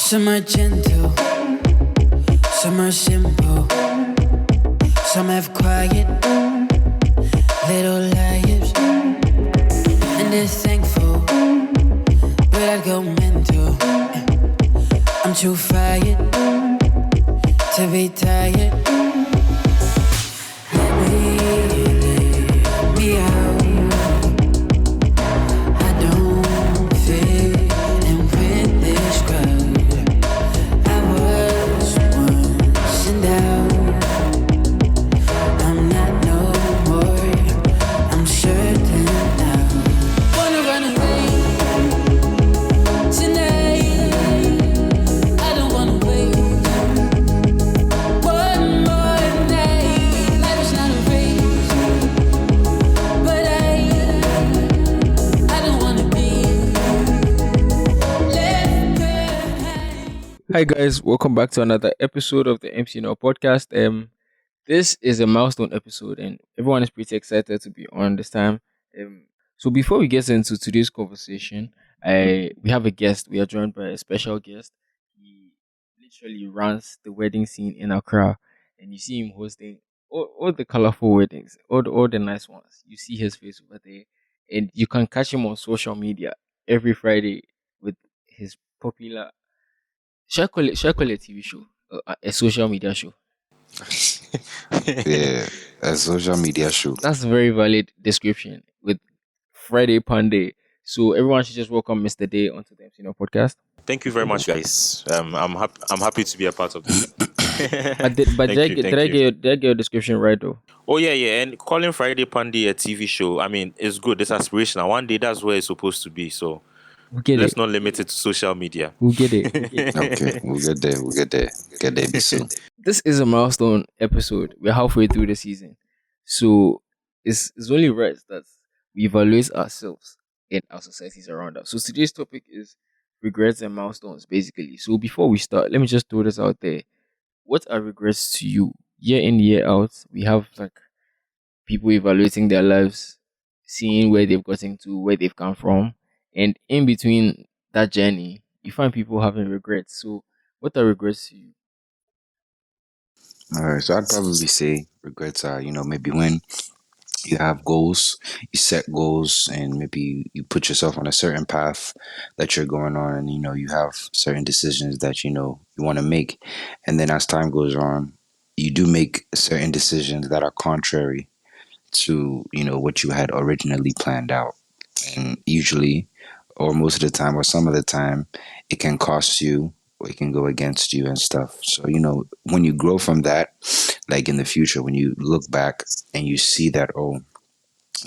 Some are gentle, some are simple, some have quiet little lives, and they're thankful, but I go mental. I'm too fired to be tired. Let me out. I don't fit in with this crowd. I was once in doubt. I'm not no more. I'm certain now. Wanna run away tonight. I don't wanna wait one more night. Life is not a race, but I don't wanna be left behind. Hi guys, welcome back to another episode of the MC Now podcast. This is a milestone episode, and everyone is pretty excited to be on this time. So before we get into today's conversation, I we have a guest. We are joined by a special guest. He literally runs the wedding scene in Accra, and you see him hosting all the colorful weddings, all the nice ones. You see his face over there, and you can catch him on social media every Friday with his popular should I call it a TV show? A social media show. Yeah, a social media show. That's a very valid description with Friday Panday. So everyone should just welcome Mr. Day onto the MC podcast. Thank you very much, guys. I'm happy to be a part of this. But Thank you, thank you. did I get your description right though? Oh yeah. And calling Friday Pandy a TV show, I mean, it's good. It's aspirational. One day that's where it's supposed to be. So We get let's it. not limit it to social media. We get it. We get it. Okay, we'll get there. We'll get there. Get there be soon. This is a milestone episode. We're halfway through the season. So it's only right that we evaluate ourselves and our societies around us. So today's topic is regrets and milestones, basically. So before we start, let me just throw this out there. What are regrets to you? Year in, year out, we have like people evaluating their lives, seeing where they've gotten to, where they've come from, and in between that journey, you find people having regrets. So, what are regrets to you? All right, so I'd probably say regrets are, maybe when you have goals, you set goals, and maybe you put yourself on a certain path that you're going on, and you have certain decisions that you want to make, and then as time goes on, you do make certain decisions that are contrary to what you had originally planned out, and usually, or most of the time, or some of the time, it can cost you or it can go against you and stuff. So when you grow from that, like in the future, when you look back and you see that, oh,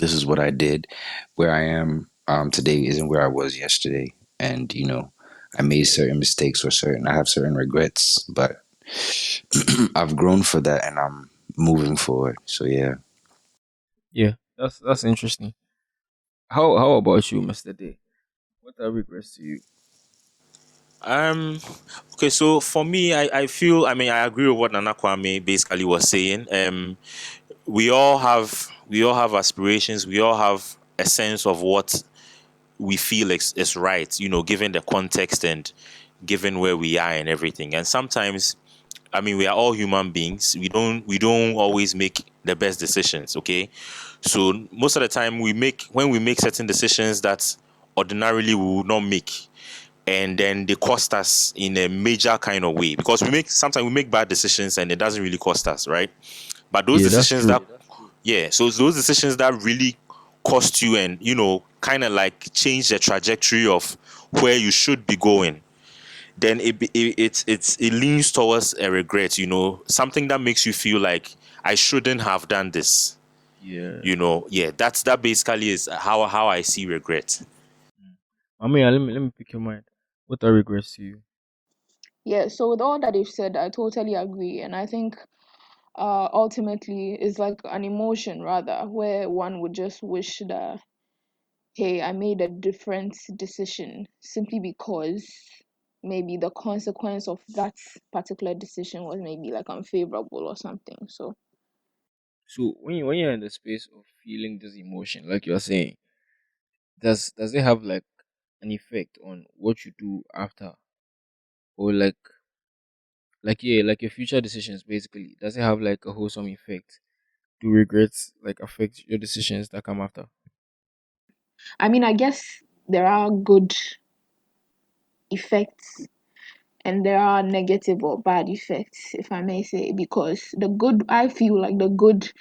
this is what I did, where I am today isn't where I was yesterday, and I made certain mistakes, or I have certain regrets, but I've grown for that and I'm moving forward. So yeah. Yeah, that's interesting. How about you, Mr. Day? What are regrets to you? Um. Okay. So for me, I feel. I mean, I agree with what Nana Kwame basically was saying. We all have aspirations. We all have a sense of what we feel is right. Given the context and given where we are and everything. And sometimes, I mean, we are all human beings. We don't always make the best decisions. Okay, so most of the time when we make certain decisions that ordinarily we would not make, and then they cost us in a major kind of way, because sometimes we make bad decisions and it doesn't really cost us, right? But those Yeah, that's decisions true. that, yeah, so it's those decisions that really cost you and kind of like change the trajectory of where you should be going, then it leans towards a regret, something that makes you feel like I shouldn't have done this. Yeah. Yeah, that basically is how I see regret. I mean, let me pick your mind. What are regrets to you? Yeah, so with all that you've said, I totally agree. And I think ultimately it's like an emotion rather, where one would just wish that, hey, I made a different decision simply because maybe the consequence of that particular decision was maybe like unfavorable or something. So So when you're in the space of feeling this emotion, like you're saying, does it have like an effect on what you do after? or like your future decisions basically? Does it have like a wholesome effect? Do regrets like affect your decisions that come after? I mean, I guess there are good effects and there are negative or bad effects, if I may say, because the good, I feel like the good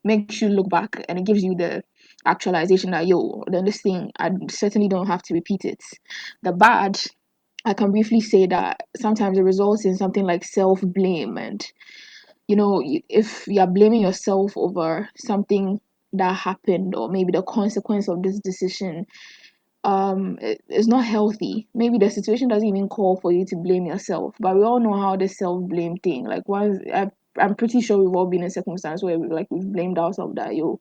makes you look back and it gives you the actualization that, yo, then this thing, I certainly don't have to repeat it. The bad, I can briefly say that sometimes it results in something like self blame. And, if you're blaming yourself over something that happened or maybe the consequence of this decision, it's not healthy. Maybe the situation doesn't even call for you to blame yourself, but we all know how this self-blame thing, like, once I'm pretty sure we've all been in circumstances where we've blamed ourselves that, yo,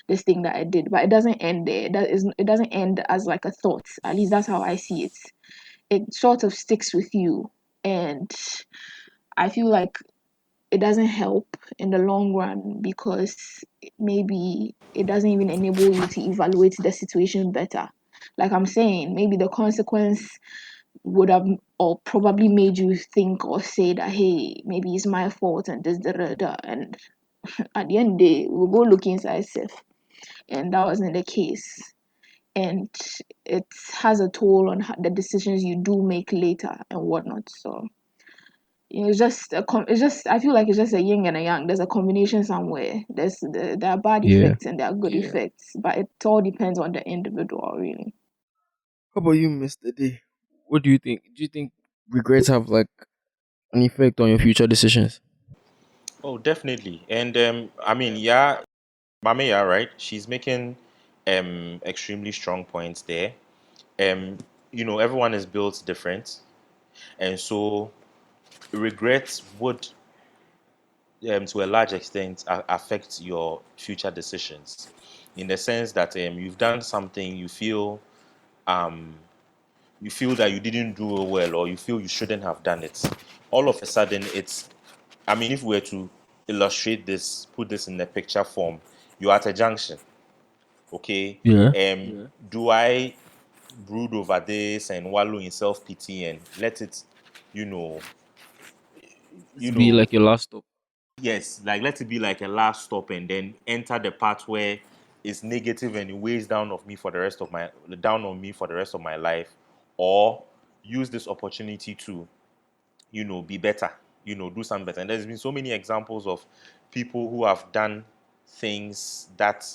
this thing that I did, but it doesn't end there. It doesn't end as like a thought. At least that's how I see it. It sort of sticks with you, and I feel like it doesn't help in the long run because maybe it doesn't even enable you to evaluate the situation better. Like I'm saying, maybe the consequence would have or probably made you think or say that, hey, maybe it's my fault and this, da, da, da. And at the end of the day, we'll go look inside self. And that wasn't the case. And it has a toll on the decisions you do make later and whatnot. So it's just it's just, I feel like it's just a yin and a yang. There's a combination somewhere. There are bad Yeah. effects and there are good effects, but it all depends on the individual, really. How about you, Mr. D? What do you think? Do you think regrets have like an effect on your future decisions? Oh, definitely. And I mean, yeah, Mame, yeah, right? She's making extremely strong points there. Um, everyone is built different, and so regrets would, to a large extent, affect your future decisions, in the sense that you've done something, you feel that you didn't do it well, or you feel you shouldn't have done it. All of a sudden, I mean, if we were to illustrate this, put this in a picture form, you're at a junction. Okay, Yeah. do I brood over this and wallow in self pity and let it, you know, you To be know, like your last stop. yes, like let it be like a last stop and then enter the part where it's negative and it weighs down on me for the rest of my life, or use this opportunity to, be better, do something better. And there's been so many examples of people who have done things that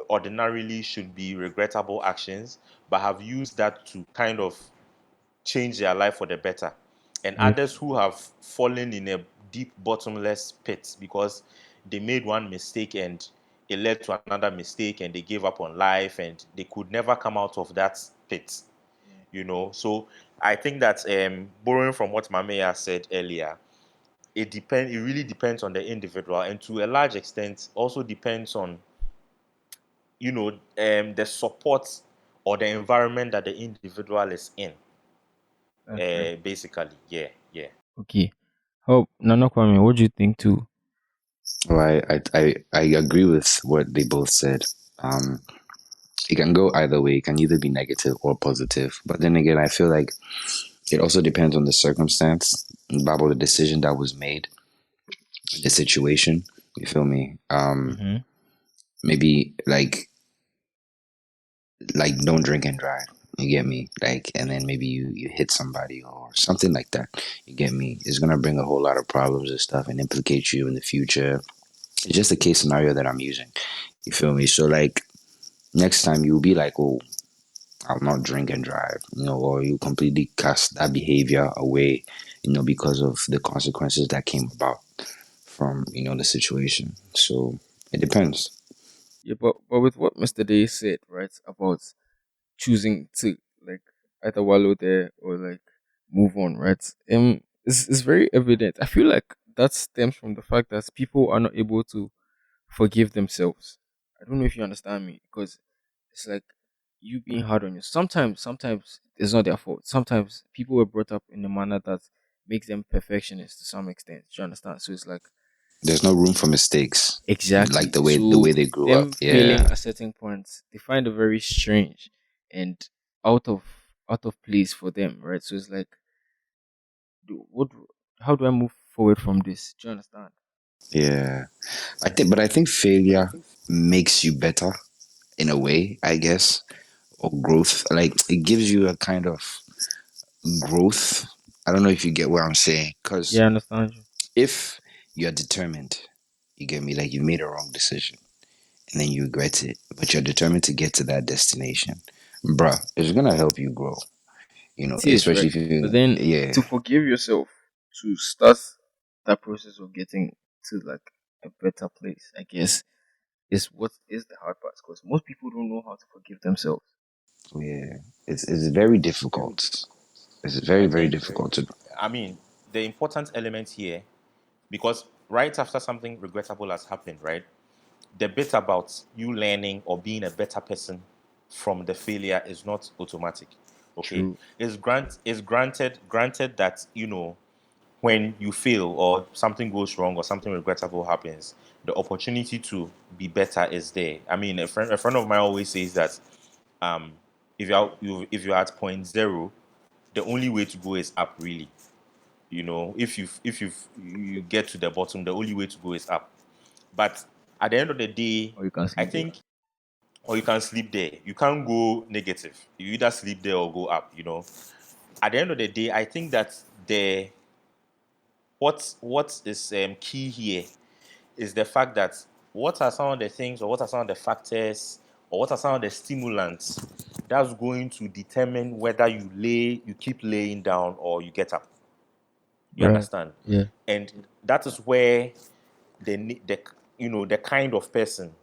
ordinarily should be regrettable actions, but have used that to kind of change their life for the better. And Yeah. others who have fallen in a deep, bottomless pit because they made one mistake and it led to another mistake and they gave up on life and they could never come out of that pit. So I think that, borrowing from what Mameya said earlier, it really depends on the individual, and to a large extent also depends on, the support or the environment that the individual is in. That's right. Basically, yeah, yeah. Okay. How Nana Kwame, what do you think too? Well, I agree with what they both said. Um, it can go either way. It can either be negative or positive. But then again, I feel like it also depends on the circumstance about the decision that was made, the situation. You feel me? Mm-hmm. Maybe like don't drink and drive. You get me? Like, and then maybe you hit somebody or something like that. You get me? It's gonna bring a whole lot of problems and stuff and implicate you in the future. It's just a case scenario that I'm using. You feel me? So like next time you'll be like, oh, I'll not drink and drive, or you completely cast that behavior away, because of the consequences that came about from, the situation. So it depends. Yeah, but with what Mr. Day said, right, about choosing to like either wallow there or like move on, right? It's very evident. I feel like that stems from the fact that people are not able to forgive themselves. I don't know if you understand me, because it's like you being hard on you. Sometimes it's not their fault. Sometimes people were brought up in a manner that makes them perfectionists to some extent. Do you understand? So it's like There's no room for mistakes, like exactly. the way So they grew up. them failing Yeah. at certain points, they find it very strange and out of out of place for them, right? So it's like What? How do I move forward from this? Do you understand? Yeah. I think failure makes you better in a way, I guess, or growth. Like it gives you a kind of growth. I don't know if you get what I'm saying. Because Yeah, I understand you. if you're determined, you get me, like you made a wrong decision and then you regret it, but you're determined to get to that destination, bruh, it's gonna help you grow, It is especially right, if but you, then yeah, to forgive yourself, to start that process of getting to like a better place, I guess, is what is the hard part because most people don't know how to forgive themselves. yeah, it's very difficult. It's I very, very think, difficult to, I mean, the important element here, because right after something regrettable has happened, right, the bit about you learning or being a better person from the failure is not automatic. Okay, True. it's granted that when you fail or something goes wrong or something regrettable happens, the opportunity to be better is there. I mean, a friend of mine always says that um, if you're at point zero, the only way to go is up. Really, if you get to the bottom, the only way to go is up. But at the end of the day, Or you can I sleep there. think, or you can sleep there. You can't go negative. You either sleep there or go up. At the end of the day, I think that the what is key here is the fact that what are some of the things, or what are some of the factors, or what are some of the stimulants that's going to determine whether you keep laying down or you get up. You Right. understand? Yeah. And that is where the kind of person,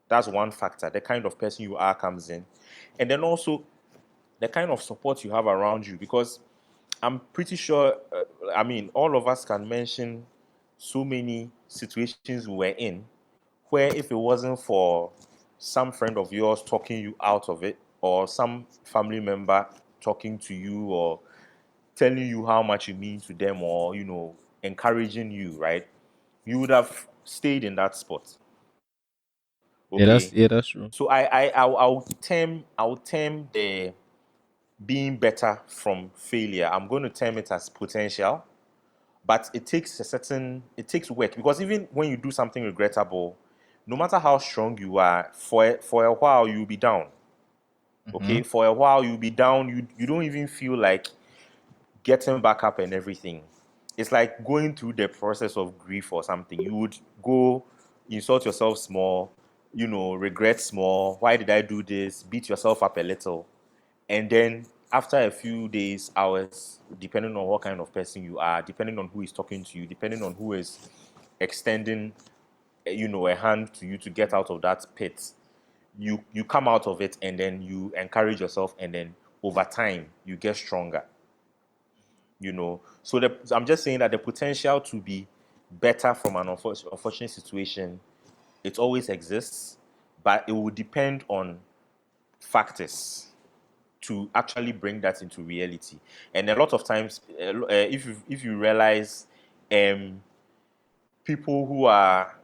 that's one factor. The kind of person you are comes in, and then also the kind of support you have around you. Because I'm pretty sure, I mean, all of us can mention so many situations we were in where if it wasn't for some friend of yours talking you out of it, or some family member talking to you, or telling you how much you mean to them, or encouraging you, right, you would have stayed in that spot. Yeah, that's Okay. yeah, that's true. So I would term the being better from failure, I'm going to term it as potential. But it takes work, because even when you do something regrettable, no matter how strong you are, for a while you'll be down. Mm-hmm. Okay, for a while you'll be down. You don't even feel like getting back up and everything. It's like going through the process of grief or something. You would go, insult yourself small, regret small. Why did I do this? Beat yourself up a little. And then after a few days, hours, depending on what kind of person you are, depending on who is talking to you, depending on who is extending, a hand to you to get out of that pit, you come out of it, and then you encourage yourself, and then over time you get stronger. So I'm just saying that the potential to be better from an unfortunate situation, it always exists, but it will depend on factors to actually bring that into reality. And a lot of times, if you realize, um, people who are,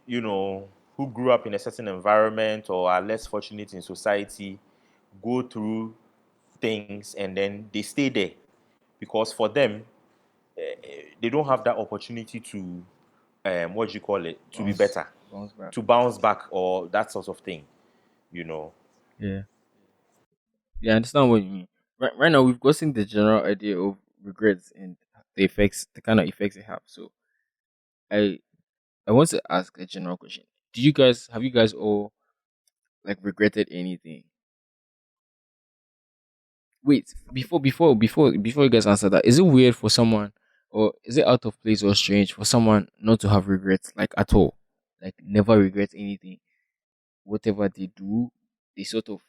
you know, who grew up in a certain environment or are less fortunate in society, go through things and then they stay there, because for them, they don't have that opportunity to, what do you call it, to be Bounce, better, bounce back. to bounce back, or that sort of thing. You know. Yeah. Yeah, I understand what you mean. Right now, we've gotten the general idea of regrets and the kind of effects they have. So, I I want to ask a general question. Have you guys all like regretted anything? Wait, before you guys answer that, is it weird for someone, or is it out of place or strange for someone not to have regrets like at all, like never regret anything, whatever they do, they sort of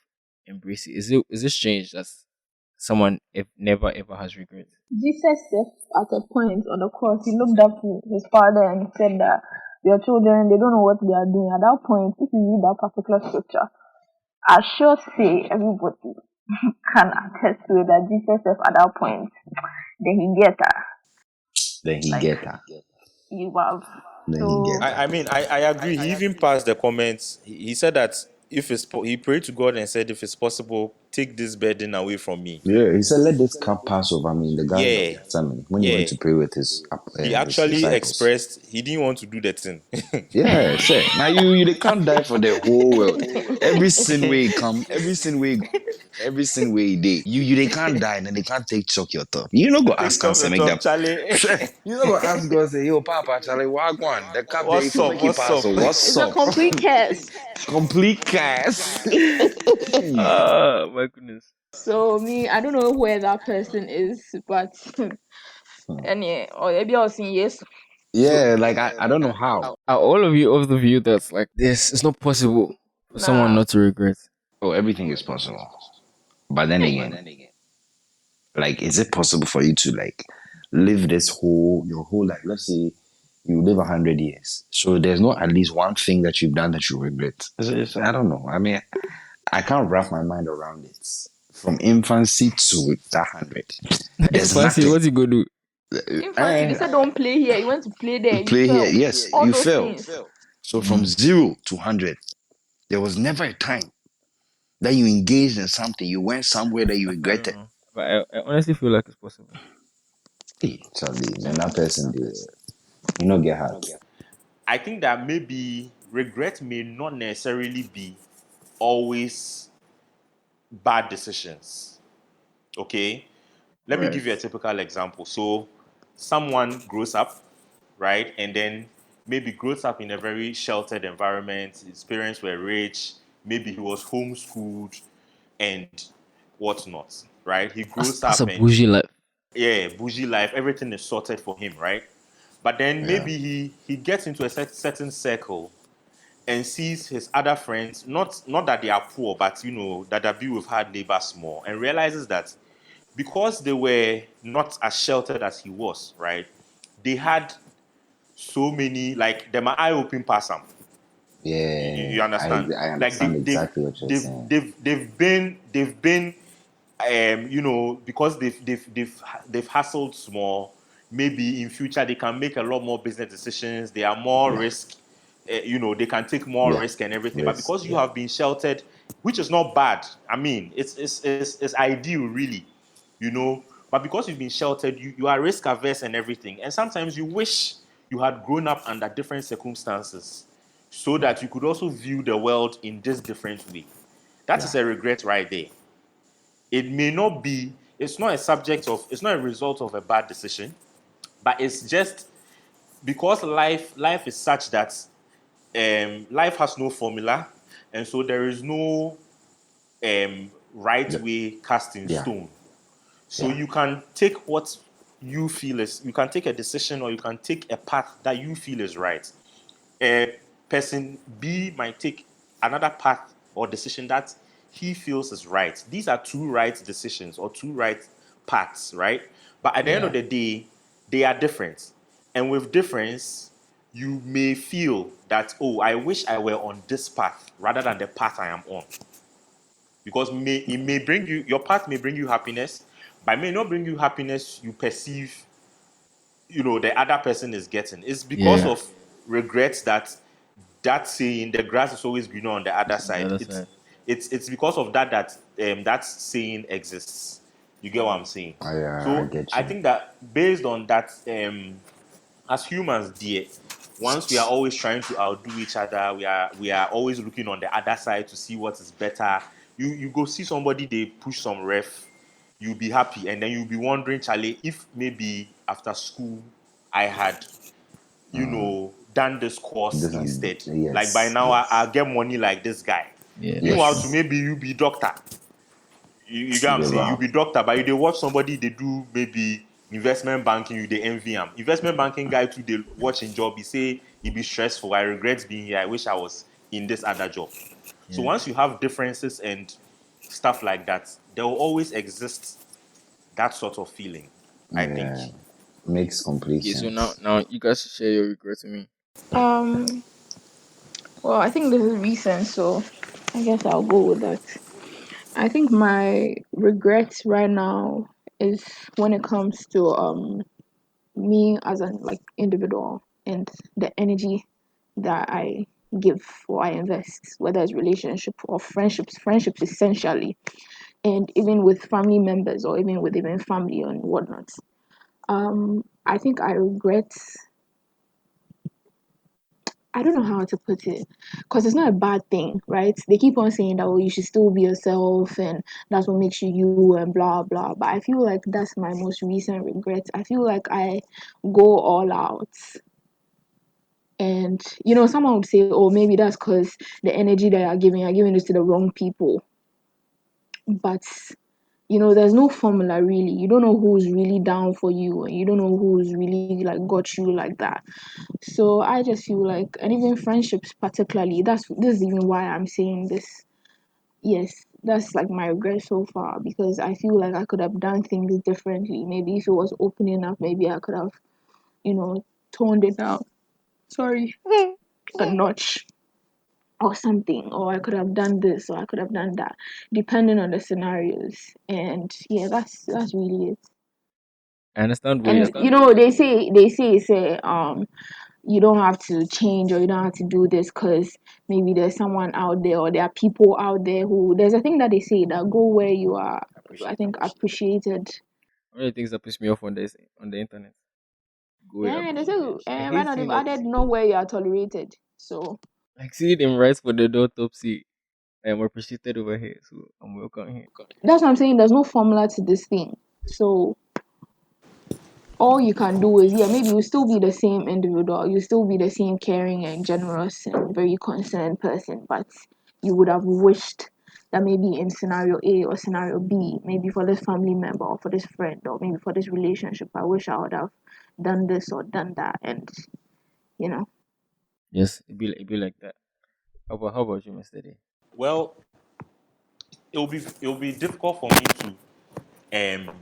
embrace it. Is it strange that someone never ever has regrets? Jesus said at a point on the cross, he looked up to his father and said that your children, they don't know what they are doing. At that point, if you read that particular scripture, I sure say everybody can attest to it that Jesus said at that point, then he get that. then he Like, get that. you have. Then he So, get that. I mean, I agree. He even passed the comments. He said that he prayed to God and said, if it's possible, take this burden away from me. Yeah, he said, "Let this cup pass over me." In the Garden of Yeah, Gethsemane, when he went yeah. to pray with He his actually disciples. expressed he didn't want to do the thing. Yeah, say now you they can't die for the whole world. Every sin way come, every sin way day. You they can't die, and then they can't take choke your top. You not go Take ask some God of say your make top, them. Charlie. You not go ask God say, yo, Papa Charlie, walk one. The cup there, if What's you up? make it What's pass, up? so what's It's a up? complete curse. Complete cast. Hey. Ah, my goodness. So me, I don't know where that person is, but any or maybe I'll see yes. So Yeah, like I don't know how. Are all of you of the view that's like this? It's not possible for someone Nah. not to regret. Oh, everything is possible. But then again, like, is it possible for you to like live your whole life? Let's say you live 100 years, so there's not at least one thing that you've done that you regret. I don't know. I mean, I can't wrap my mind around it. From infancy to that 100, It's there's fancy. nothing. What's he gonna do? Infancy, they said don't play here. You went to play there, you Play here, fell. yes, All you those fail. things. So from 0 to 100, there was never a time that you engaged in something, you went somewhere that you I don't regretted. know, but I honestly feel like it's possible. Hey, Charlie, man, that person did. You know, get hurt. I think that maybe regret may not necessarily be always bad decisions. Okay? Let me Right. give you a typical example. So, someone grows up, right? And then maybe grows up in a very sheltered environment. His parents were rich. Maybe he was homeschooled and whatnot, right? He grows That's a up and, bougie life. yeah, bougie life. Everything is sorted for him, right? But then Yeah, maybe he gets into a certain circle and sees his other friends, not that they are poor, but that we've had neighbors more, and realizes that because they were not as sheltered as he was, right? They had so many, like them eye open past them. You yeah, understand? I Like understand exactly what you're saying. they've been because they've hustled small. Maybe in future they can make a lot more business decisions. They are more Yeah, risk. They can take more yeah, risk and everything. But risk, because you yeah, have been sheltered, which is not bad. I mean, it's ideal, really. You know, but because you've been sheltered, you are risk averse and everything. And sometimes you wish you had grown up under different circumstances so that you could also view the world in this different way. That yeah, is a regret right there. It may not be, it's not a subject of, it's not a result of a bad decision, but it's just because life is such that life has no formula, and so there is no right yeah, way cast in yeah, stone. So yeah, you can take what you feel is, you can take a decision or you can take a path that you feel is right. Person B might take another path or decision that he feels is right. These are two right decisions or two right paths, right? But at the end of yeah, the day, they are different. And with difference, you may feel that, oh, I wish I were on this path rather than the path I am on. Because it may bring you, your path may bring you happiness, but it may not bring you happiness you perceive the other person is getting. It's because Yeah, of regrets that saying the grass is always greener on the other on the side. other It's side. it's because of that saying exists. You get what I'm saying? I So get I you. think that based on that, as humans, dear, once we are always trying to outdo each other, we are always looking on the other side to see what is better. You go see somebody, they push some ref, you'll be happy, and then you'll be wondering, Charlie, if maybe after school I had done this course This one, instead. Like by yes, now, I'll yes, get money like this guy. Meanwhile, to yes. maybe you be doctor. You get what I'm Give saying? You up. be doctor, but you they watch somebody they do maybe investment banking, you they envy him. Investment banking guy too, they watch in job, he say he be stressful. I regret being here. I wish I was in this other job. So Yeah. once you have differences and stuff like that, there will always exist that sort of feeling, I think. Yeah, makes complete Okay, so now sense. now you guys should share your regrets with me. Um well, I think this is recent, so I guess I'll go with that. I think my regrets right now is when it comes to me as an like individual and the energy that I give or I invest, whether it's relationship or friendships essentially, and even with family members or even with even family and whatnot. I think I regret. I don't know how to put it, because it's not a bad thing, right? They keep on saying that, oh, you should still be yourself, and that's what makes you you, and blah blah. But I feel like that's my most recent regret. I feel like I go all out, and someone would say, oh, maybe that's because the energy that you're giving it to the wrong people. But there's no formula really. You don't know who's really down for you, and you don't know who's really like got you like that. So I just feel like, and even friendships particularly, this is even why I'm saying this. Yes, that's like my regret so far, because I feel like I could have done things differently. Maybe if it was open enough, maybe I could have, toned it down. Sorry, a notch or something, or I could have done this, or I could have done that, depending on the scenarios. And yeah, that's really it. I understand where you're And coming from. they say you don't have to change, or you don't have to do this because maybe there's someone out there, or there are people out there who, there's a thing that they say that go where you are, I think, Appreciated. appreciated. One of the things that piss me off on the internet. Go where you're Yeah, they say, appreciated. I right hate now they've seeing it. added know where you are tolerated. So Like seeing them rise for the autopsy. I am appreciated over here, so I'm welcome here. that's what I'm saying. There's no formula to this thing. So all you can do is, yeah, maybe you still be the same individual, you still be the same caring and generous and very concerned person, but you would have wished that maybe in scenario A or scenario B, maybe for this family member or for this friend or maybe for this relationship, I wish I would have done this or done that. And you know Yes, it be like that. How about you, Mr. D? Well, it'll be difficult for me to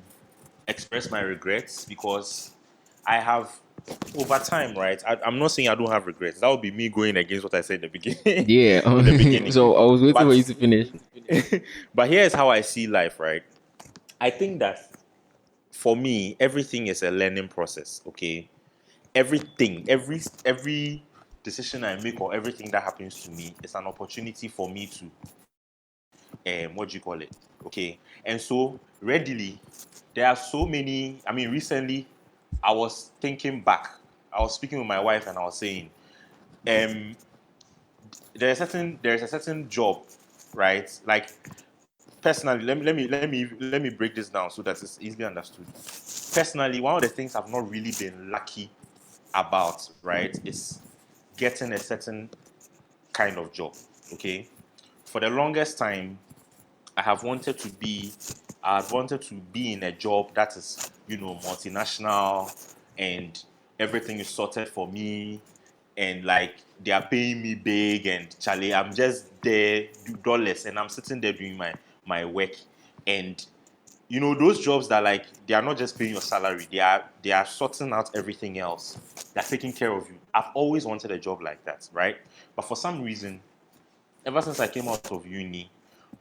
express my regrets because I have over time, right? I'm not saying I don't have regrets. That would be me going against what I said in the beginning. Yeah. in the beginning. So I was waiting for you But to finish. but here's how I see life, right? I think that for me, everything is a learning process. Okay, everything, every decision I make or everything that happens to me is an opportunity for me to what do you call it? Okay. And so readily, there are so many. I mean, recently I was thinking back. I was speaking with my wife and I was saying, um, there's a certain job, right? Like personally, let me break this down so that it's easily understood. Personally, one of the things I've not really been lucky about, right, is getting a certain kind of job. Okay. For the longest time, I have wanted to be I wanted to be in a job that is, multinational and everything is sorted for me and like they are paying me big and Charlie, I'm just there, do dollars and I'm sitting there doing my work. And those jobs that like they are not just paying your salary, they are sorting out everything else. They're taking care of you. I've always wanted a job like that, right? But for some reason, ever since I came out of uni,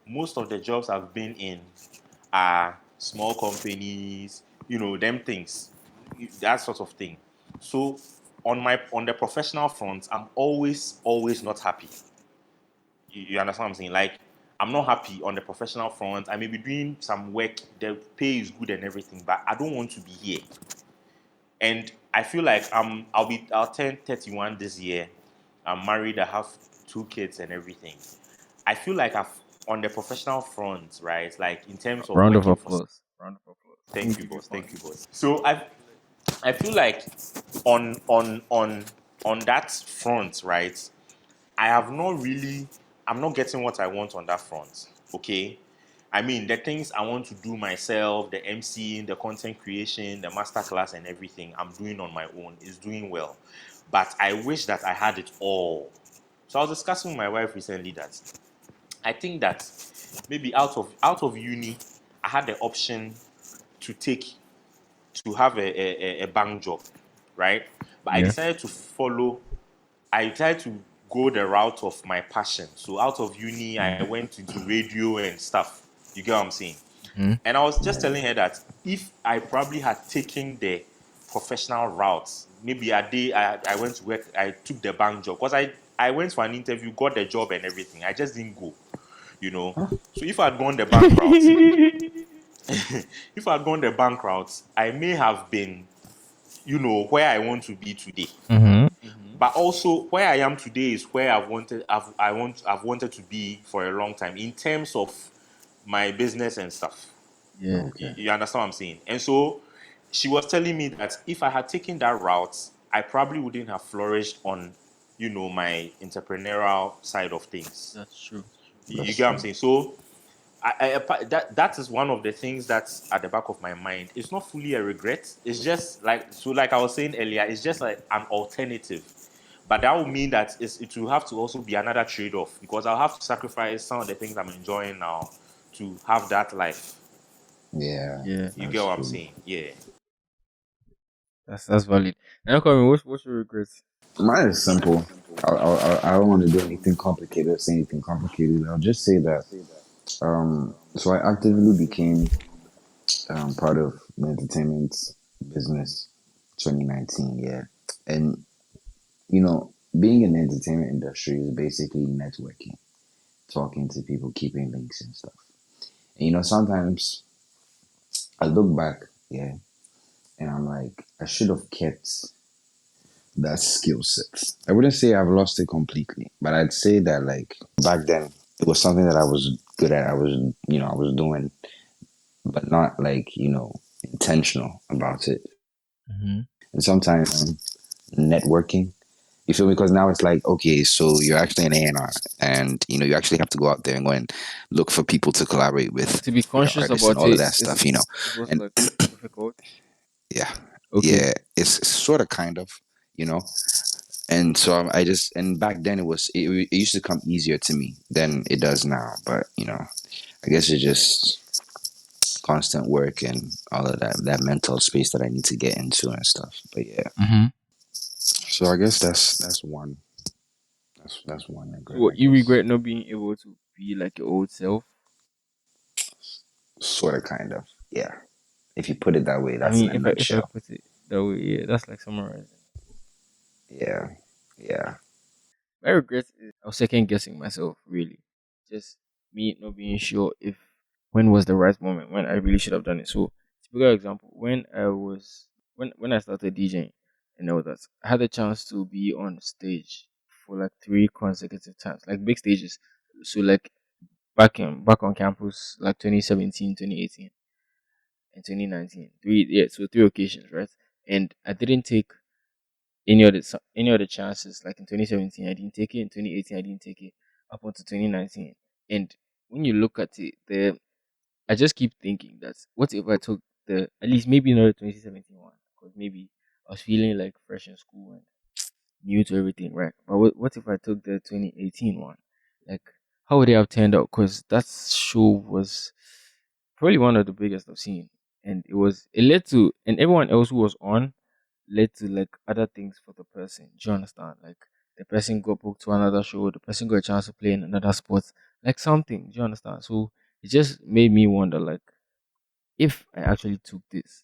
most of the jobs I've been in are small companies, them things, that sort of thing. So on the professional front, I'm always not happy. You understand what I'm saying? Like I'm not happy on the professional front. I may be doing some work, the pay is good and everything, but I don't want to be here. And I feel like I'll turn 31 this year. I'm married, I have 2 kids and everything. I feel like I've on the professional front, right? Like in terms of Round of working for. applause. Round of applause. Let me Thank you, give you boss. fun. Thank you, boss. So I feel like on that front, right? I have not really. I'm not getting what I want on that front. Okay. I mean, the things I want to do myself, the MCing, the content creation, the masterclass, and everything I'm doing on my own is doing well. But I wish that I had it all. So I was discussing with my wife recently that I think that maybe out of uni, I had the option to take to have a bank job, right? But I Yeah. decided to follow. I decided to go the route of my passion. So out of uni, I went into radio and stuff. You get what I'm saying? Hmm. And I was just telling her that if I probably had taken the professional route, maybe a day I went to work, I took the bank job because I went for an interview, got the job and everything. I just didn't go, you know. Huh? So if I'd gone the bank route, if I'd gone the bank route, I may have been, where I want to be today. Mm-hmm. But also where I am today is where I've wanted to be for a long time in terms of my business and stuff. Yeah. Okay. You understand what I'm saying? And so she was telling me that if I had taken that route, I probably wouldn't have flourished on, my entrepreneurial side of things. That's true. You That's get what I'm true. saying? So that is one of the things that's at the back of my mind. It's not fully a regret. It's just like I was saying earlier. It's just like an alternative, but that would mean that it will have to also be another trade-off because I'll have to sacrifice some of the things I'm enjoying now to have that life. Yeah, Yeah. You get that's what I'm true. saying? Yeah. That's valid. Now, Kwame, what's your regrets? Mine is simple. I don't want to do anything complicated or say anything complicated. I'll just say that. So I actively became part of the entertainment business 2019. Yeah, and being in the entertainment industry is basically networking, talking to people, keeping links and stuff. And sometimes I look back, yeah, and I'm like, I should have kept that skill set. I wouldn't say I've lost it completely, but I'd say that like back then it was something that I was good at. I was doing, but not like, intentional about it. Mm-hmm. And sometimes networking, you feel me? Because now it's like, okay, so you're actually an A&R and, you actually have to go out there and go and look for people to collaborate To be with the conscious artists and about all of it, that stuff. it was And like difficult. yeah, Okay. yeah, it's sort of kind of, you know. And so and back then it used to come easier to me than it does now. But I guess it's just constant work and all of that mental space that I need to get into and stuff. But yeah, Mm-hmm. so I guess that's one. That's one So, regret, what I you guess. regret not being able to be like your old self? Sort of, kind of. Yeah. If you put it that way, I that's in mean, a if I nutshell. put it that way, yeah, that's like summarizing. Yeah. Yeah. My regret is I was second guessing myself, really. Just me not being sure if when was the right moment when I really should have done it. So, typical example, when I started DJing and all that, I had the chance to be on stage for like three consecutive times, like big stages. So like back on campus, like 2017, 2018, and 2019. Three occasions, right? And I didn't take any other chances. Like in 2017, I didn't take it. In 2018, I didn't take it. Up until 2019, and when you look at it, I just keep thinking that what if I took the at least maybe not the 2017 one, because maybe I was feeling like fresh in school and new to everything, right? But what if I took the 2018 one? Like, how would it have turned out? Because that show was probably one of the biggest I've seen, and it led to, and everyone else who was on led to like other things for the person. Do you understand? Like the person got booked to another show, the person got a chance to play in another sport, like something. Do you understand? So it just made me wonder, like, if I actually took this,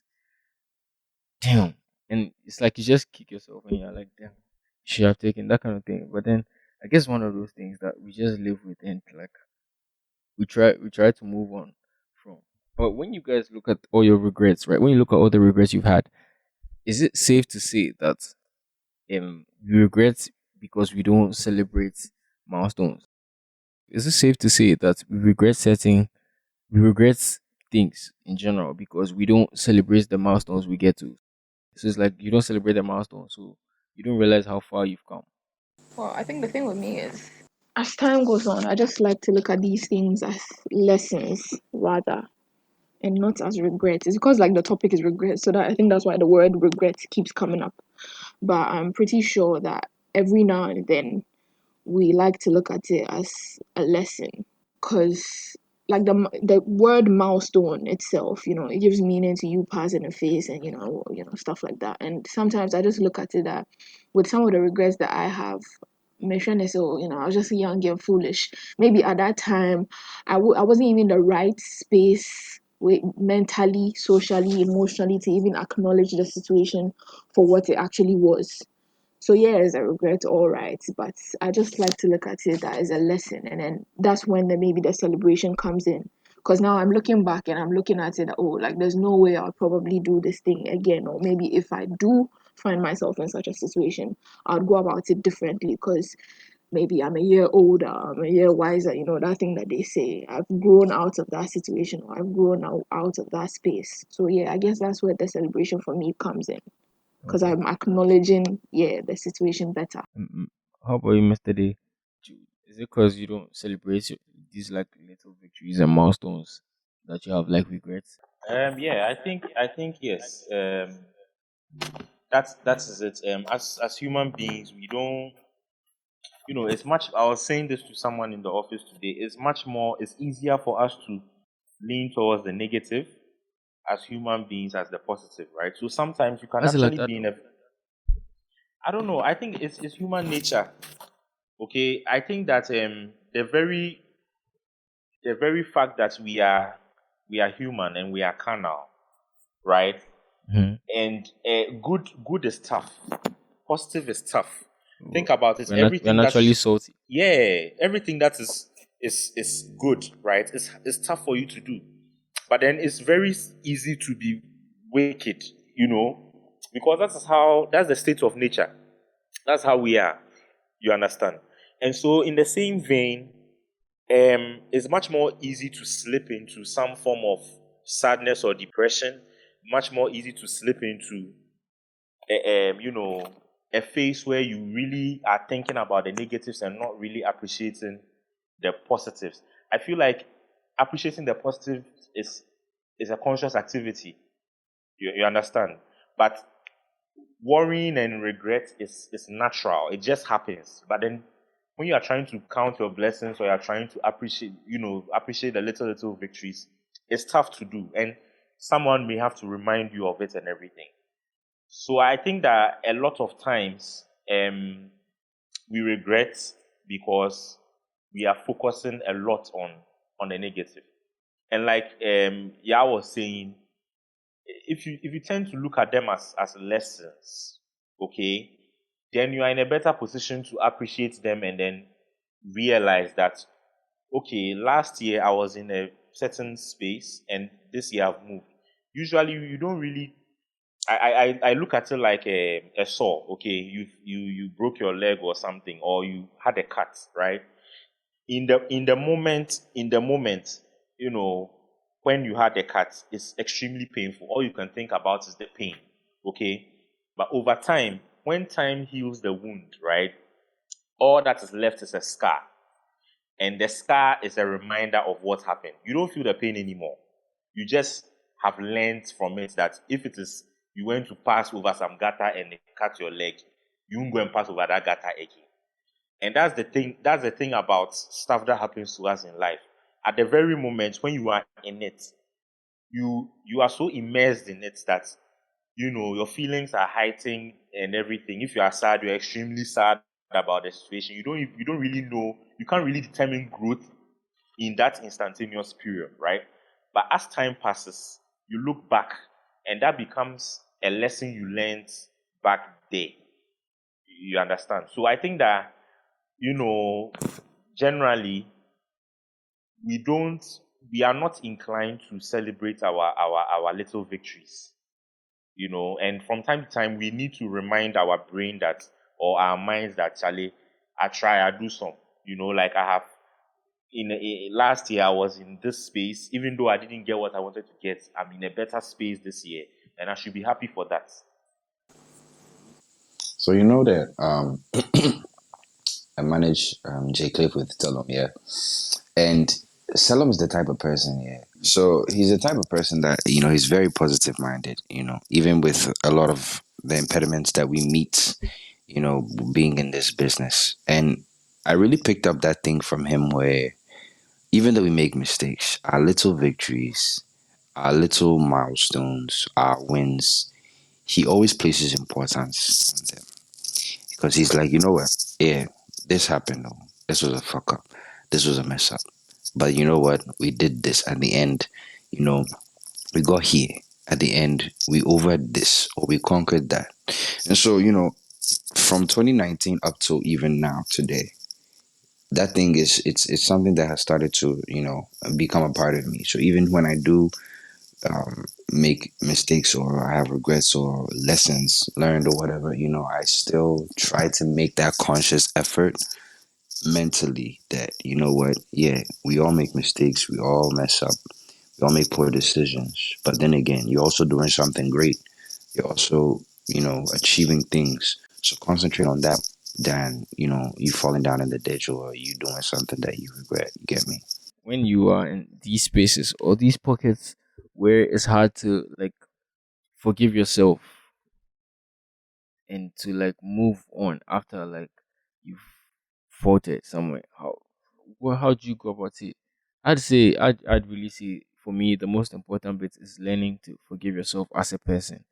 damn. And it's like you just kick yourself and you're like, damn, you should have taken that kind of thing. But then I guess one of those things that we just live with and like we try to move on from. But when you guys look at all your regrets, right? When you look at all the regrets you've had, is it safe to say that we regret because we don't celebrate milestones? Is it safe to say that we regret things in general because we don't celebrate the milestones we get to? So it's like you don't celebrate the milestones, so you don't realize how far you've come. Well, I think the thing with me is, as time goes on, I just like to look at these things as lessons rather, and not as regrets. It's because like the topic is regret, so that I think that's why the word regret keeps coming up. But I'm pretty sure that every now and then we like to look at it as a lesson, because like the word milestone itself, it gives meaning to you passing a phase, and stuff like that. And sometimes I just look at it that with some of the regrets that I have, mission is, so I was just young and foolish. Maybe at that time I wasn't even in the right space with mentally, socially, emotionally, to even acknowledge the situation for what it actually was. So yeah, it's a regret, all right, but I just like to look at it as a lesson, and then that's when maybe the celebration comes in. Because now I'm looking back and I'm looking at it, oh, like there's no way I'll probably do this thing again, or maybe if I do find myself in such a situation, I'd go about it differently. Because maybe I'm a year older, I'm a year wiser, that thing that they say. I've grown out of that situation, or I've grown out of that space. So yeah, I guess that's where the celebration for me comes in, because Okay. I'm acknowledging, yeah, the situation better. Mm, how about you, Mr. Day? Is it because you don't celebrate these like little victories and milestones that you have like regrets? Yeah, I think yes. That's it. As human beings, we don't. It's much. I was saying this to someone in the office today. It's much more. It's easier for us to lean towards the negative as human beings as the positive, right? So sometimes you can Why is it like actually that be in though? a. I don't know. I think it's human nature. Okay, I think that the very fact that we are human and we are carnal, right? Hmm. And good is tough, positive is tough. Think about it. We're Everything that naturally is, salty. yeah, everything that is good, right? It's tough for you to do, but then it's very easy to be wicked, because that's the state of nature. That's how we are. You understand? And so, in the same vein, it's much more easy to slip into some form of sadness or depression. Much more easy to slip into, a phase where you really are thinking about the negatives and not really appreciating the positives. I feel like appreciating the positive is a conscious activity. You understand? But worrying and regret is natural. It just happens. But then when you are trying to count your blessings or you are trying to appreciate the little victories, it's tough to do. And someone may have to remind you of it and everything. So I think that a lot of times we regret because we are focusing a lot on the negative. And like Ya was saying, if you tend to look at them as lessons, okay, then you are in a better position to appreciate them and then realize that, okay, last year I was in a certain space and this year I've moved. Usually you don't really. I look at it like a saw. Okay, you broke your leg or something, or you had a cut, right? In the moment, when you had a cut, it's extremely painful. All you can think about is the pain. Okay, but over time, when time heals the wound, right, all that is left is a scar, and the scar is a reminder of what happened. You don't feel the pain anymore. You just have learned from it that if it is you went to pass over some gutter and it cut your leg, you won't go and pass over that gutter again. And that's the thing. That's the thing about stuff that happens to us in life. At the very moment when you are in it, you are so immersed in it that your feelings are heightened and everything. If you are sad, you're extremely sad about the situation. You don't really know. You can't really determine growth in that instantaneous period, right? But as time passes, you look back and that becomes a lesson you learned back there. You understand? So I think that, you know, generally we are not inclined to celebrate our little victories. And from time to time we need to remind our brain that, or our minds that, Charlie, I try, I do some. Like I have last year I was in this space, even though I didn't get what I wanted to get. I'm in a better space this year, and I should be happy for that. So you know that I manage J Cliff with Telum, yeah. And Selim is the type of person, yeah. So he's the type of person that, he's very positive minded, even with a lot of the impediments that we meet, being in this business. And I really picked up that thing from him where even though we make mistakes, our little victories, our little milestones, our wins, he always places importance on them. Because he's like, you know what? Yeah, this happened. Though. This was a fuck up. This was a mess up. But you know what? We did this at the end. You know, we got here. At the end, we over this or we conquered that. And so, from 2019 up to even now today, that thing is it's something that has started to become a part of me. So even when I do make mistakes or I have regrets or lessons learned or whatever, I still try to make that conscious effort mentally that, you know what, yeah, we all make mistakes, we all mess up, we all make poor decisions. But then again, you're also doing something great. You're also, achieving things. So concentrate on that than, you falling down in the ditch or you doing something that you regret. You get me? When you are in these spaces or these pockets where it's hard to like forgive yourself and to like move on after like you've fought it somewhere, how do you go about it? I'd really say for me the most important bit is learning to forgive yourself as a person.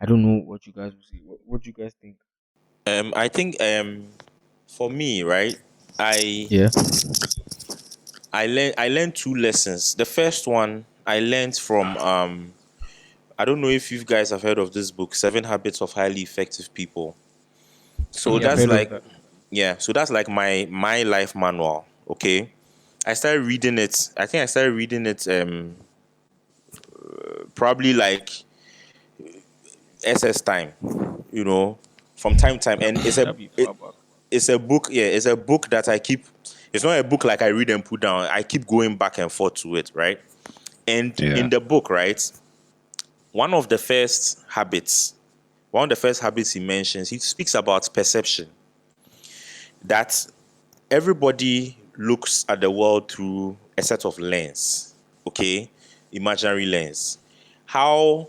I don't know what you guys will say. What do you guys think? I think for me, right, I Yeah. I learned two lessons. The first one I learned from I don't know if you guys have heard of this book, Seven Habits of Highly Effective People. So Yeah, I've that's heard of like, that. yeah, so that's like my life manual. Okay, I started reading it. I think I started reading it probably like SS time, you know, from time to time, and That'd be far back. it's a book. Yeah, it's a book that I keep. It's not a book like I read and put down. I keep going back and forth to it, right? And Yeah. in the book, right, one of the first habits, one of the first habits he mentions, he speaks about perception. That everybody looks at the world through a set of lens, okay, imaginary lens. How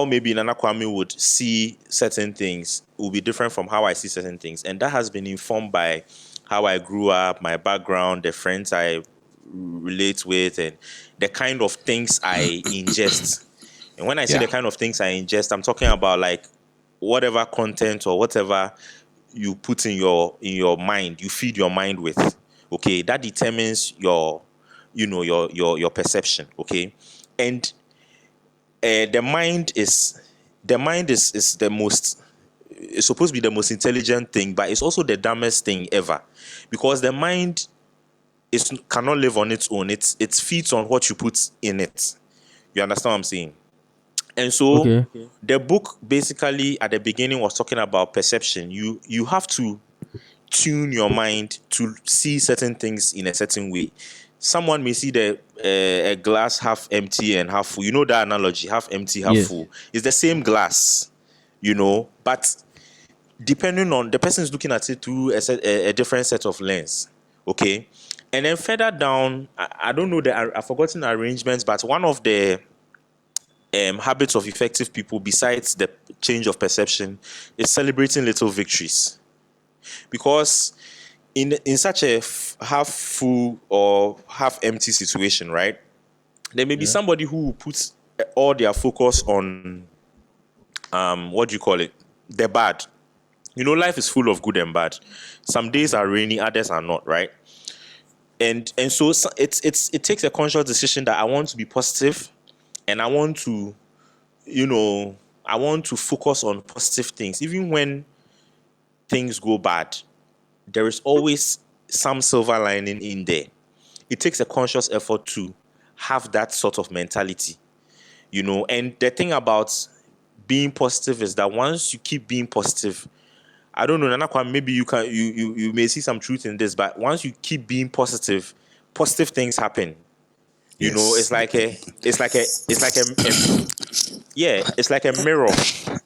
maybe Nana Kwame would see certain things will be different from how I see certain things, and that has been informed by how I grew up, my background, the friends I relate with, and the kind of things I ingest. And when I say Yeah. the kind of things I ingest, I'm talking about like whatever content or whatever you put in your mind, you feed your mind with. Okay, that determines your, your perception. Okay, and the mind is the most, it's supposed to be the most intelligent thing, but it's also the dumbest thing ever, because the mind is cannot live on its own. It feeds on what you put in it. You understand what I'm saying? And so Okay. the book basically at the beginning was talking about perception. You have to tune your mind to see certain things in a certain way. Someone may see the a glass half empty and half full. You know that analogy, half empty, half Yes. full. It's the same glass, but depending on the person is looking at it through a different set of lens. Okay, and then further down, I don't know I've forgotten the arrangements, but one of the habits of effective people, besides the change of perception, is celebrating little victories, because in such a half full or half empty situation, right? There may be Yeah. somebody who puts all their focus on what do you call it? The bad. Life is full of good and bad. Some days are rainy, others are not, right? And so it takes a conscious decision that I want to be positive, and I want to, you know, I want to focus on positive things, even when things go bad. There is always some silver lining in there. It takes a conscious effort to have that sort of mentality, And the thing about being positive is that once you keep being positive, I don't know, Nana Kwame, maybe you may see some truth in this, but once you keep being positive, positive things happen. Yes. It's like a mirror.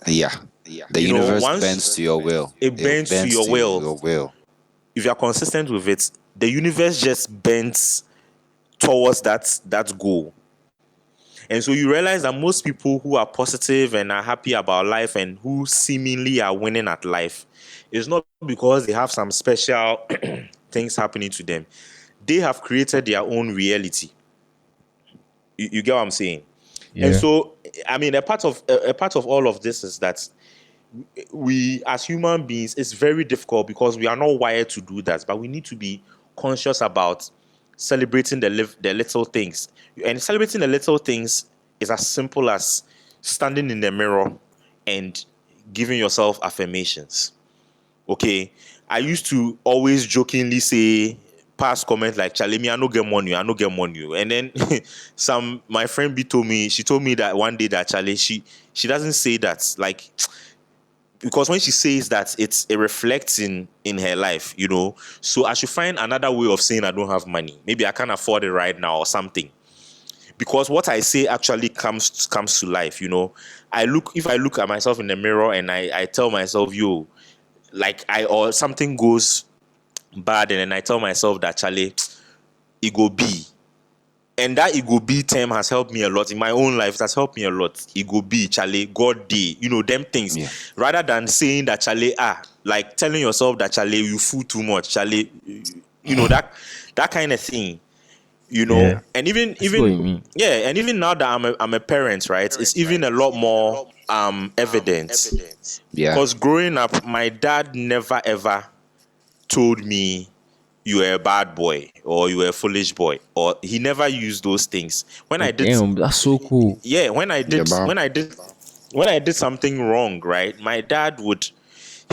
Yeah. The universe bends Once to your will. it It bends to bends your to will, your will. if you are consistent with it, the universe just bends towards that goal. And so you realize that most people who are positive and are happy about life and who seemingly are winning at life, it's not because they have some special things happening to them. They have created their own reality. You get what I'm saying? And Yeah. so, I mean, a part of all of this is that we, as human beings, it's very difficult because we are not wired to do that. But we need to be conscious about celebrating the little things. And celebrating the little things is as simple as standing in the mirror and giving yourself affirmations. Okay, I used to always jokingly say past comment like Charlie, me, I no get money, I no get money. And then some my friend B told me, she told me that one day that Charlie, she doesn't say that like because when she says that it reflects in her life, so I should find another way of saying I don't have money. Maybe I can't afford it right now or something. Because what I say actually comes to life. I look at myself in the mirror and I tell myself, yo, like I or something goes bad, and then I tell myself that Charlie, it go be. And that it go be term has helped me a lot in my own life. It has helped me a lot. It go be Charlie, God day, them Yeah. things. Rather than saying that Charlie, like telling yourself that Charlie, you fool too much, Charlie, that kind of thing. Yeah. And even I see what even you mean. yeah, and even now that I'm a parent, right? It's even a lot more evident. Yeah. Because growing up, my dad never ever told me you were a bad boy or you were a foolish boy, or he never used those things. When Oh I did, damn, that's so cool. yeah, Yeah, Bob. when I did something wrong, right? My dad would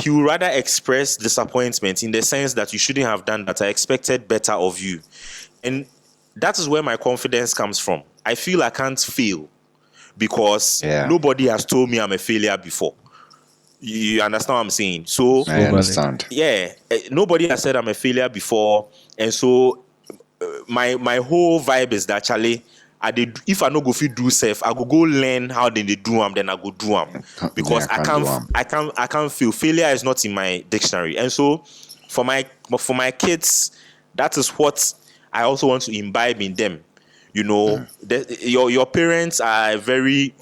he would rather express disappointment in the sense that you shouldn't have done that. I expected better of you, and that is where my confidence comes from. I feel I can't fail because Yeah. nobody has told me I'm a failure before. You understand what I'm saying? So I So valid. understand. yeah, nobody has said I'm a failure before, and so my whole vibe is that Charlie, if I no go fit do self, I go learn how they do them, then I go do them Me, because I can't do I can't feel failure is not in my dictionary, and so for my kids, that is what I also want to imbibe in them. Your parents are very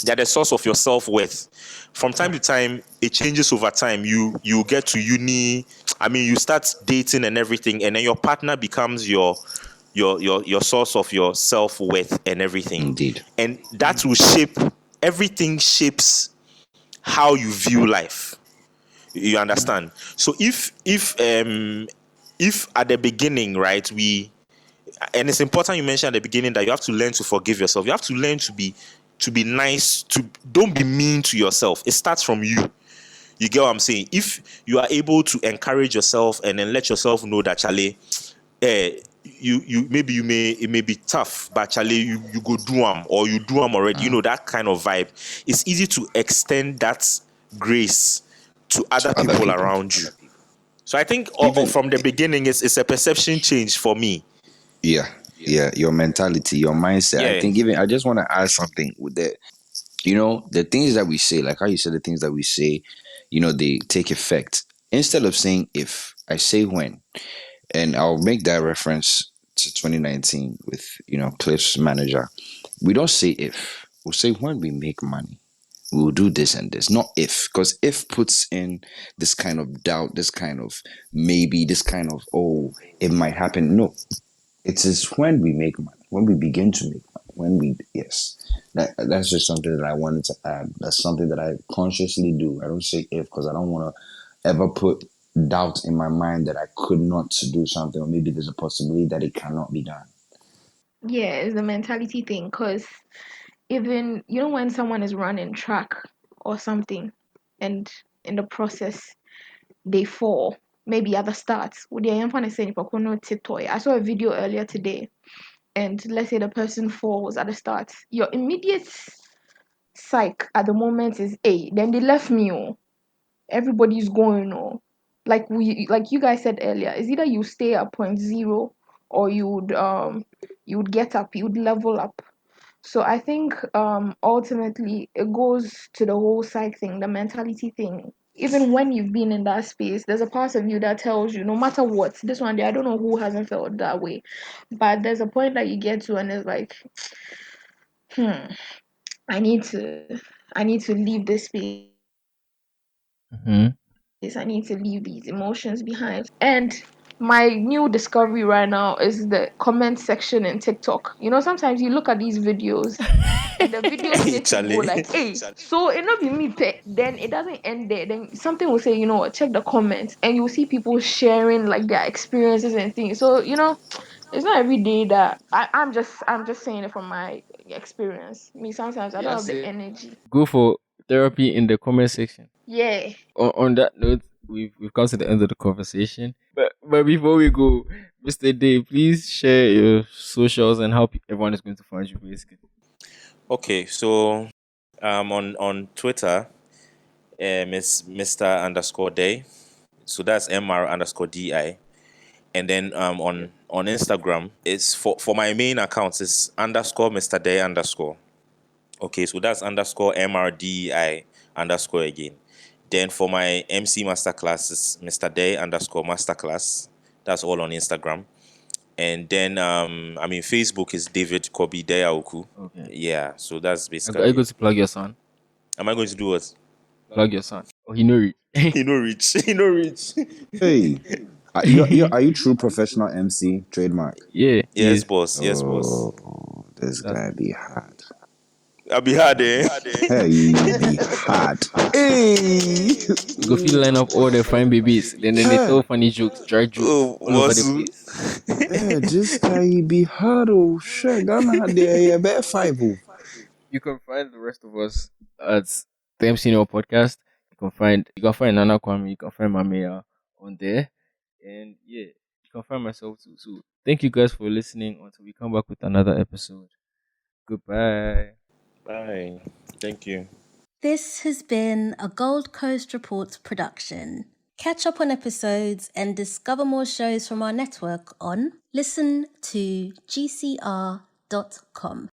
they're the source of your self-worth. From time to time it changes over time. You get to uni, I mean you start dating and everything, and then your partner becomes your source of your self-worth and everything, Indeed. and that will shape everything, shapes how you view life. You understand? So if at the beginning, right, we and it's important you mentioned at the beginning that you have to learn to forgive yourself. You have to learn to be nice, to don't be mean to yourself. It starts from you. You get what I'm saying? If you are able to encourage yourself and then let yourself know that Charlie, you maybe it may be tough, but Charlie, you go do them, or you do them already. That kind of vibe. It's easy to extend that grace to To other other people people. around you. So I think Even from the beginning, it's a perception change for me. yeah, yeah, your mentality, your mindset. I Yeah. think even I just want to add something with that. The things that we say, like how you said the things that we say, they take effect. Instead of saying if, I say when. And I'll make that reference to 2019 with, Cliff's manager. We don't say if, we'll say when we make money, we will do this and this, not if, because if puts in this kind of doubt, this kind of maybe, this kind of, oh, it might happen. No, it is when we make money, when we begin to make money, yes. That's just something that I wanted to add. That's something that I consciously do. I don't say if because I don't want to ever put doubt in my mind that I could not do something, or maybe there's a possibility that it cannot be done. Yeah, it's the mentality thing. Because even, when someone is running track or something, and in the process they fall, maybe at the start, would the young say, I saw a video earlier today, and let's say the person falls at the start. Your immediate psych at the moment is, hey, then they left me, oh, everybody's going, oh. Like you guys said earlier, it's either you stay at point zero, or you would get up, you would level up. So I think ultimately it goes to the whole psych thing, the mentality thing. Even when you've been in that space, there's a part of you that tells you, no matter what, this one day, I don't know who hasn't felt that way, but there's a point that you get to, and it's like, hmm, I need to, I need to leave this space. Hmm. I need to leave these emotions behind. And my new discovery right now is the comment section in TikTok. Sometimes you look at these videos, and the videos Hey, make you go Charlie. like, hey, so it not be me pet. Then it doesn't end there. Then something will say, what, check the comments, and you'll see people sharing like their experiences and things. So, it's not every day that I'm just saying it from my experience. Me, sometimes I don't have the energy. Go for therapy in the comment section. Yeah. On that note, we've come to the end of the conversation. But before we go, Mr. Day, please share your socials and how everyone is going to find you, basically. Okay, so on Twitter, it's Mr. underscore Day. So that's MR underscore DI. And then on Instagram, it's for my main account, it's underscore Mr. Day underscore. Okay, so that's underscore MRDI underscore again. Then for my MC masterclass, it's Mr. Day underscore masterclass. That's all on Instagram. And then Facebook is David Kobe Deaoku. Okay. Yeah, so that's Are you basically going it. to plug your son? Am I going to do what? Plug your son. Oh, he know it. He no rich. He no rich. Hey, are you true professional MC trademark? Yeah, he Yes, is. boss. Yes, boss. Oh, this That's guy good. be hard. I'll be hard, eh? Hey, you be hard. Hey, You go feel line up all the fine babies. Then they tell funny jokes, dry jokes Oh, all over the boss. place. yeah, this guy he be hard. Oh, shit, Ghana had the bear 5. Oh. You can find the rest of us at the MC No podcast. You can find Nana Kwame, you can find Mamea on there. And yeah, you can find myself too. So thank you guys for listening until we come back with another episode. Goodbye. Bye. Thank you. This has been a Gold Coast Reports production. Catch up on episodes and discover more shows from our network on listen to gcr.com.